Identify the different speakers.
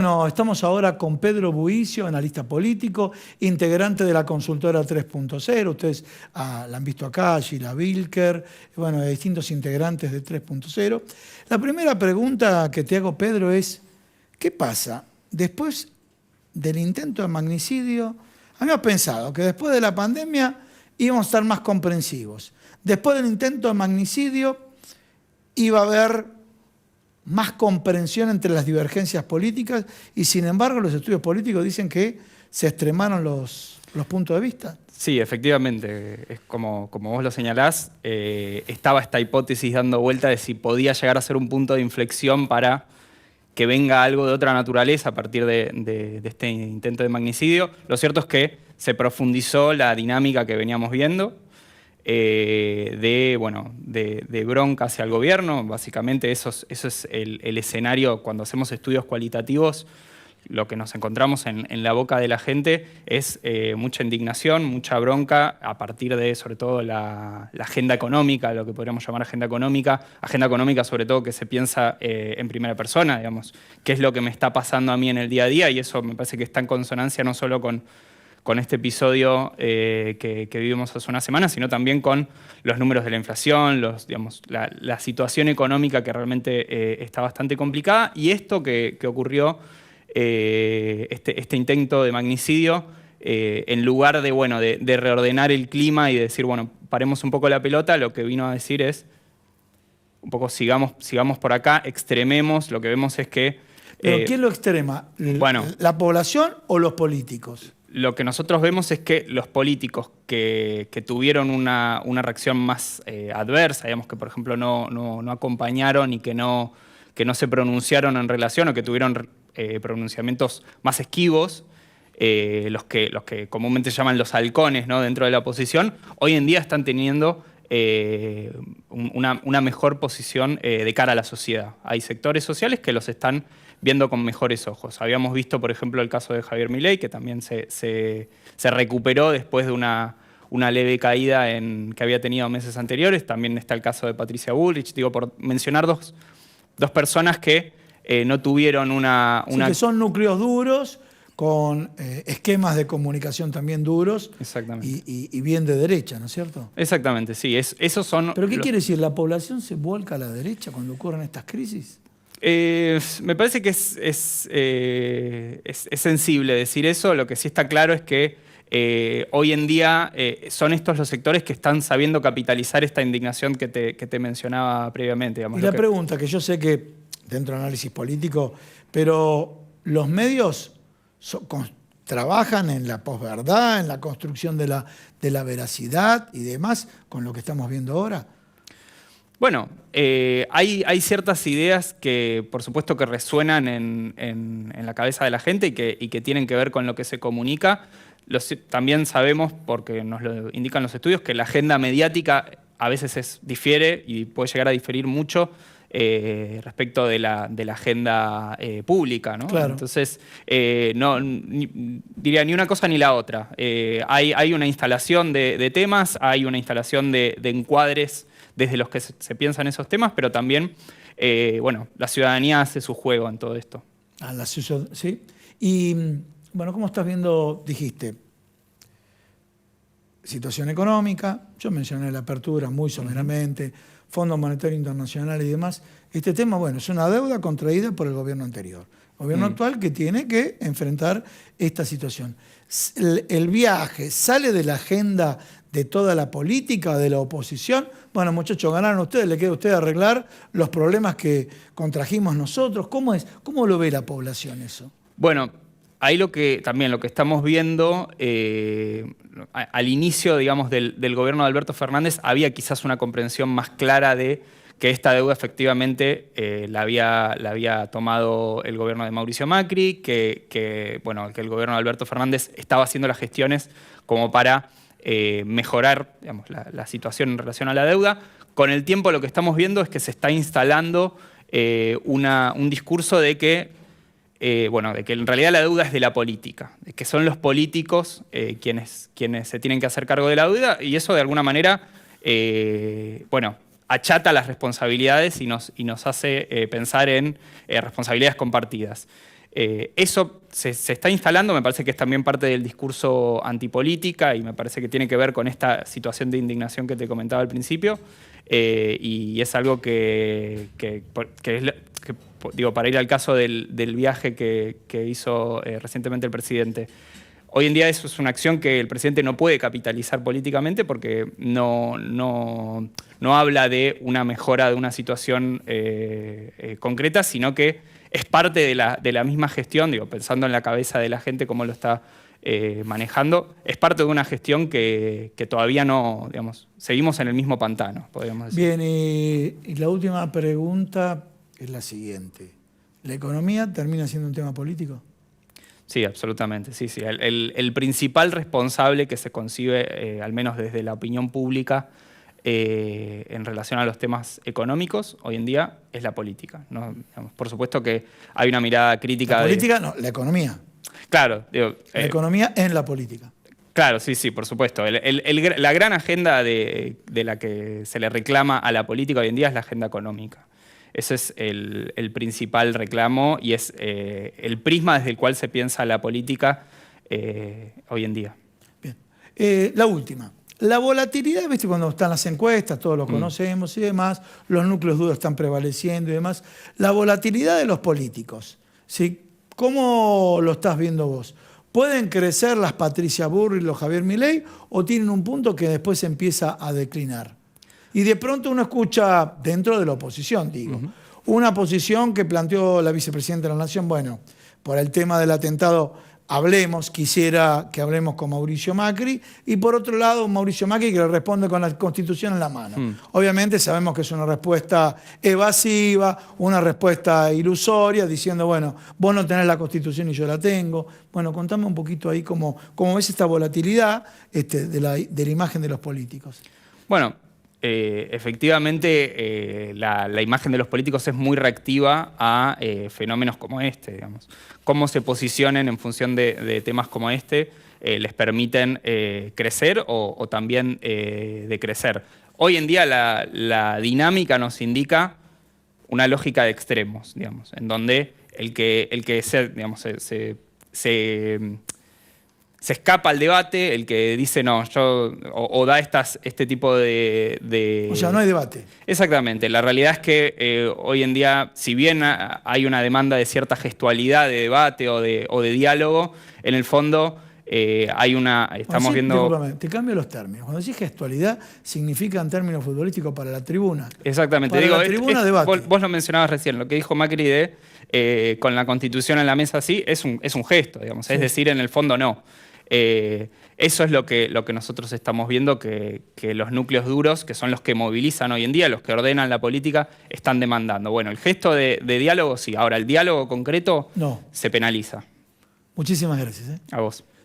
Speaker 1: Bueno, estamos ahora con Pedro Buicio, analista político, integrante de la consultora 3.0. Ustedes la han visto acá, Gila Vilker, bueno, de distintos integrantes de 3.0. La primera pregunta que te hago, Pedro, es ¿qué pasa? Después del intento de magnicidio, habíamos pensado que después de la pandemia íbamos a estar más comprensivos. Después del intento de magnicidio iba a haber más comprensión entre las divergencias políticas y, sin embargo, los estudios políticos dicen que se extremaron los puntos de vista.
Speaker 2: Sí, efectivamente, es como vos lo señalás, estaba esta hipótesis dando vuelta de si podía llegar a ser un punto de inflexión para que venga algo de otra naturaleza a partir de este intento de magnicidio. Lo cierto es que se profundizó la dinámica que veníamos viendo, de bronca hacia el gobierno. Básicamente eso es el escenario. Cuando hacemos estudios cualitativos, lo que nos encontramos en la boca de la gente es mucha indignación, mucha bronca a partir de, sobre todo, la agenda económica, lo que podríamos llamar agenda económica sobre todo que se piensa en primera persona, digamos, qué es lo que me está pasando a mí en el día a día, y eso me parece que está en consonancia no solo con este episodio que vivimos hace una semana, sino también con los números de la inflación, la situación económica que realmente está bastante complicada. Y esto que ocurrió, este intento de magnicidio, en lugar de reordenar el clima y de decir, bueno, paremos un poco la pelota, lo que vino a decir es, un poco sigamos por acá, extrememos. Lo que vemos es que...
Speaker 1: ¿Pero quién lo extrema? ¿La población o los políticos?
Speaker 2: Lo que nosotros vemos es que los políticos que tuvieron una reacción más adversa, digamos, que por ejemplo no acompañaron y que no se pronunciaron en relación, o que tuvieron pronunciamientos más esquivos, los que comúnmente se llaman los halcones, ¿no?, dentro de la oposición, hoy en día están teniendo una mejor posición de cara a la sociedad. Hay sectores sociales que los están viendo con mejores ojos. Habíamos visto, por ejemplo, el caso de Javier Milei, que también se recuperó después de una leve caída que había tenido meses anteriores. También está el caso de Patricia Bullrich, digo, por mencionar dos personas que no tuvieron una...
Speaker 1: Sí, que son núcleos duros, con esquemas de comunicación también duros.
Speaker 2: Exactamente.
Speaker 1: Y bien de derecha, ¿no es cierto?
Speaker 2: Exactamente, sí. Esos son...
Speaker 1: ¿Pero qué quiere decir? ¿La población se vuelca a la derecha cuando ocurren estas crisis?
Speaker 2: Me parece que es sensible decir eso. Lo que sí está claro es que hoy en día son estos los sectores que están sabiendo capitalizar esta indignación que te mencionaba previamente. Digamos,
Speaker 1: y la pregunta, que yo sé que dentro del análisis político, pero los medios trabajan en la posverdad, en la construcción de la veracidad y demás, con lo que estamos viendo ahora.
Speaker 2: Bueno, hay ciertas ideas que, por supuesto, que resuenan en la cabeza de la gente y que tienen que ver con lo que se comunica. También sabemos, porque nos lo indican los estudios, que la agenda mediática a veces difiere y puede llegar a diferir mucho respecto de la agenda pública, ¿no?
Speaker 1: Claro.
Speaker 2: Entonces, diría ni una cosa ni la otra. Hay una instalación de temas, hay una instalación de encuadres desde los que se piensan esos temas, pero también, la ciudadanía hace su juego en todo esto.
Speaker 1: Sí. Y, bueno, ¿cómo estás viendo? Dijiste, situación económica, yo mencioné la apertura muy someramente, Fondo Monetario Internacional y demás. Este tema, bueno, es una deuda contraída por el gobierno anterior. El gobierno actual que tiene que enfrentar esta situación. El viaje sale de la agenda de toda la política, de la oposición. Bueno, muchachos, ganaron ustedes, le queda a ustedes arreglar los problemas que contrajimos nosotros. ¿Cómo lo ve la población eso?
Speaker 2: Bueno, ahí lo que estamos viendo, al inicio, digamos, del gobierno de Alberto Fernández, había quizás una comprensión más clara de que esta deuda efectivamente la había tomado el gobierno de Mauricio Macri, que el gobierno de Alberto Fernández estaba haciendo las gestiones como para mejorar, digamos, la situación en relación a la deuda. Con el tiempo lo que estamos viendo es que se está instalando un discurso de que en realidad la deuda es de la política, de que son los políticos quienes se tienen que hacer cargo de la deuda, y eso de alguna manera achata las responsabilidades y nos hace pensar en responsabilidades compartidas. Eso se está instalando, me parece que es también parte del discurso antipolítica y me parece que tiene que ver con esta situación de indignación que te comentaba al principio. Y es algo digo, para ir al caso del viaje que hizo recientemente el presidente. Hoy en día eso es una acción que el presidente no puede capitalizar políticamente porque no habla de una mejora de una situación concreta, sino que es parte de la misma gestión, digo, pensando en la cabeza de la gente, cómo lo está manejando, es parte de una gestión que todavía no, digamos, seguimos en el mismo pantano, podríamos decir.
Speaker 1: Bien, y la última pregunta es la siguiente. ¿La economía termina siendo un tema político?
Speaker 2: Sí, absolutamente. Sí, sí. El principal responsable que se concibe, al menos desde la opinión pública, en relación a los temas económicos, hoy en día, es la política, ¿no? Digamos, por supuesto que hay una mirada crítica.
Speaker 1: La política, no, la economía.
Speaker 2: Claro. Digo,
Speaker 1: la economía en la política.
Speaker 2: Claro, sí, sí, por supuesto. La gran agenda de la que se le reclama a la política hoy en día es la agenda económica. Ese es el principal reclamo y es el prisma desde el cual se piensa la política hoy en día.
Speaker 1: Bien. La última. La volatilidad, ¿viste? Cuando están las encuestas, todos lo conocemos y demás, los núcleos duros están prevaleciendo y demás. La volatilidad de los políticos, ¿sí? ¿Cómo lo estás viendo vos? ¿Pueden crecer las Patricia Bullrich y los Javier Milei o tienen un punto que después empieza a declinar? Y de pronto uno escucha, dentro de la oposición, digo, una posición que planteó la vicepresidenta de la Nación, bueno, por el tema del atentado quisiera que hablemos con Mauricio Macri, y por otro lado Mauricio Macri que le responde con la Constitución en la mano. Obviamente sabemos que es una respuesta evasiva, una respuesta ilusoria, diciendo, bueno, vos no tenés la Constitución y yo la tengo. Bueno, contame un poquito ahí cómo ves esta volatilidad de la imagen de los políticos.
Speaker 2: Bueno, efectivamente la imagen de los políticos es muy reactiva a fenómenos como este, digamos. Cómo se posicionen en función de temas como este les permiten crecer o también decrecer. Hoy en día la dinámica nos indica una lógica de extremos, digamos, en donde el que se escapa al debate, el que dice no, o da este tipo de...
Speaker 1: O sea, no hay debate.
Speaker 2: Exactamente. La realidad es que hoy en día, si bien hay una demanda de cierta gestualidad de debate o de diálogo, en el fondo hay una... Estamos viendo...
Speaker 1: Discúlpame, te cambio los términos. Cuando decís gestualidad, significa en términos futbolísticos para la tribuna.
Speaker 2: Exactamente.
Speaker 1: Para la tribuna, debate.
Speaker 2: Vos lo mencionabas recién, lo que dijo Macri con la Constitución en la mesa, sí, es un gesto, digamos. Sí. Es decir, en el fondo no. Eso es lo que nosotros estamos viendo, que los núcleos duros, que son los que movilizan hoy en día, los que ordenan la política, están demandando. Bueno, el gesto de diálogo sí, ahora el diálogo concreto no se penaliza.
Speaker 1: Muchísimas gracias.
Speaker 2: A vos.